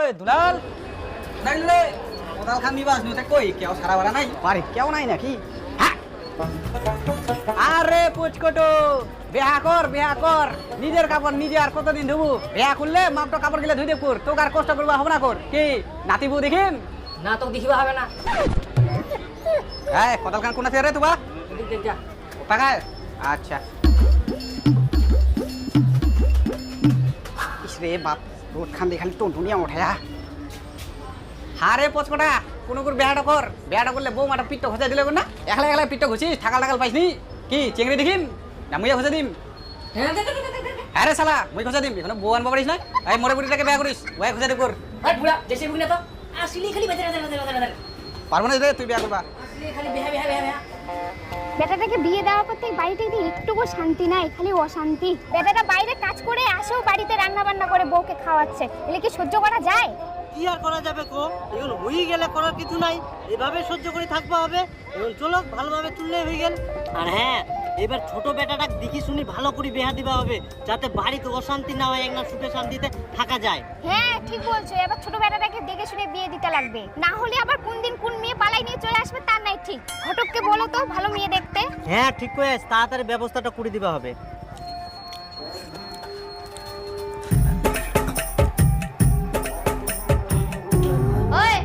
ওই দুলাল নাইলে কোদাল খান নিবাস নুতে কই কেউ সারা বাড়া নাই আরে কেউ নাই নাকি আরে পুচকটু বিয়া কর নিজের কাপড় নিজে আর কতদিন ধুবু বিয়া করলে মাপটো কাপড় গিলে ধুই দেব কর তোকে আর কষ্ট করবা হবে না কর কি নাতি বউ দেখিম না তো দেখিবা হবে না এই কোদাল খান কোন আছে রে তুবা পাকায় আচ্ছা ইসরে বাপ রোড খান দিয়ে খালি টুনটুনিয়া ওঠায়া হারে পচকটা কোনো করে বেহাটা করলে বউ মাটা পিঠটা খোঁজা দিলে না একলা একলা পিঠটা ঘুষিস ঠাকাল পাইসনি কি চেংড়ি দেখিম না মুইয়া খোঁজা দিম আরে শালা মুই খোঁজা দিম এখন বউ আনবা পারিস না এই মরে বুড়িটাকে বিয়া করিস ওই খোঁজা দে কর ভাই বুড়া দেশে বুগনা তো আসলি খালি বেদে পারবো না রে তুই বিয়া করবা আসলি খালি বিহা বেটাটাকে বিয়ে দেওয়ার পর থেকে বাড়িতে একটুকু শান্তি নাই, খালি অশান্তি। বেটাটা বাইরে কাজ করে আসেও বাড়িতে রান্না বান্না করে বউকে খাওয়াচ্ছে, এলে কি সহ্য করা যায়? কি আর করা যাবে গো, এগুলো হয়ে গেলে করার কিছু নাই, এভাবে সহ্য করে থাকতে হবে। এখন চলো ভালোভাবে তুললে হয়ে গেল। আর হ্যাঁ, এবার ছোট বেটাটা দেখি শুনি ভালো করে বিয়া দিবা হবে, যাতে বাড়িতে অশান্তি না হয়, একনা সুখে শান্তিতে থাকা যায়। হ্যাঁ ঠিক বলছো, এবার ছোট বেটাটাকে দেখে শুনে বিয়ে দিতে লাগবে, না হলে আবার কোন দিন কোন মেয়ে পালাই নিয়ে চলে আসবে তার নাই ঠিক। ঘটককে বলো তো ভালো মেয়ে দেখতে। হ্যাঁ ঠিক কয়েস, তাড়াতাড়ি ব্যবস্থাটা করে দিবা হবে। ওই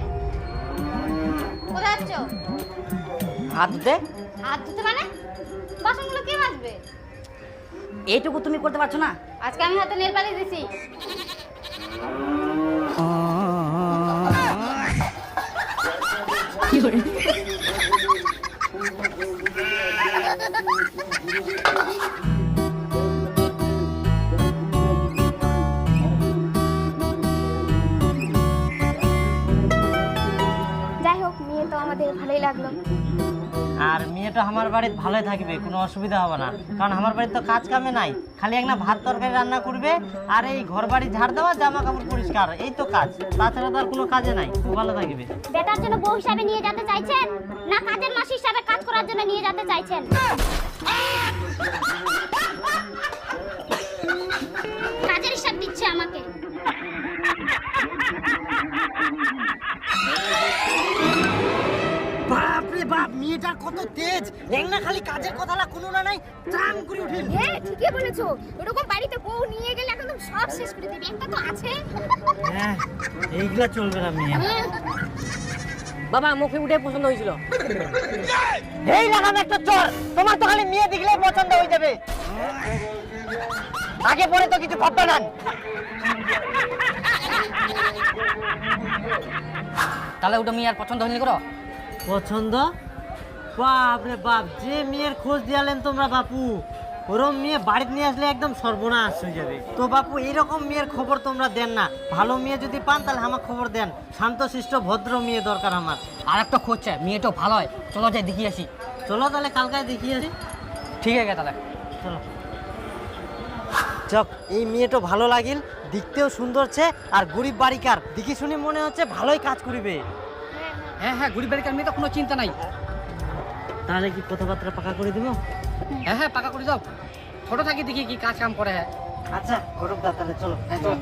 কোথায় যাচ্ছ? হাত ধুতে। হাত ধুতে মানে? বাসনগুলো কে মাজবে? এইটুকু তুমি করতে পারছো না? আজকে আমি হাতে নেল পালিশ দিছি। যাই হোক, মেয়ে তো আমাদের ভালোই লাগলো। আর মেয়েটা আমার বাড়িতে ভালোই থাকবে, কোনো অসুবিধা হবে না, কারণ আমার বাড়িতে তো কাজ কামে নাই, খালি একটা ভাত তরকারি রান্না করবে আর এই ঘর বাড়ি ঝাড় দেওয়া, জামা কাপড় পরিষ্কার, এই তো কাজ, তাছাড়া তো আর কোনো কাজে নাই। খুব ভালো থাকবে। বেটার জন্য বউ হিসাবে নিয়ে যেতে চাইছেন না কাজের মাসি হিসাবে কাজ করার জন্য নিয়ে যেতে চাইছেন? কাজের হিসাব দিচ্ছে আমাকে। বাপ রে বাপ, মেয়েটা কত তেজ, একনা খালি কাজের কথাটা কোনো না নাই চান করে উঠিল। হ্যাঁ ঠিকই বলেছো, এরকম বাড়িতে বউ নিয়ে গেলে একদম সব শেষ করে দেবে, একটা তো আছে। হ্যাঁ এইগুলা চলবে না মেয়ে। বাবা মুখে উঠে পছন্দ হয়েছিল। এই লাগাম একটা চোর, তোমার তো খালি মেয়ে দেখলেই পছন্দ হয়ে যাবে, আগে পরে তো কিছু ভাববে না। তাহলে ওটা মেয়ে আর পছন্দ হয়নি করো? পছন্দ? বাপ রে বাপ, যে মেয়ের খোঁজ দিয়ালেন তোমরা বাপু, ওরম মেয়ে বাড়িতে নিয়ে আসলে একদম সর্বনাশ হয়ে যাবে। তো বাপু এইরকম মেয়ের খবর তোমরা দেন না, ভালো মেয়ে যদি পান তাহলে আমার খবর দেন, শান্তশিষ্ট ভদ্র মেয়ে দরকার আমার। আর একটা খোঁজছে, মেয়েটাও ভালো হয়, চলো যাই দেখিয়ে আসি। চলো তাহলে কালকায় দেখিয়ে আসি। ঠিক আছে তাহলে চলো। চক, এই মেয়েটা ভালো লাগিল, দেখতেও সুন্দরছে, আর গরিব বাড়িকার, দেখি শুনি মনে হচ্ছে ভালোই কাজ করিবে। হ্যাঁ হ্যাঁ, গরিব বাড়ির মেয়ে তো কোনো চিন্তা নাই। তাহলে কি কথাবার্তা পাকা করে দিব? হ্যাঁ হ্যাঁ পাকা করে যাও, ছোট থাকি দেখি কি কাজ কাম করে। হ্যাঁ আচ্ছা করুক, তাহলে চলো। হ্যাঁ চলো।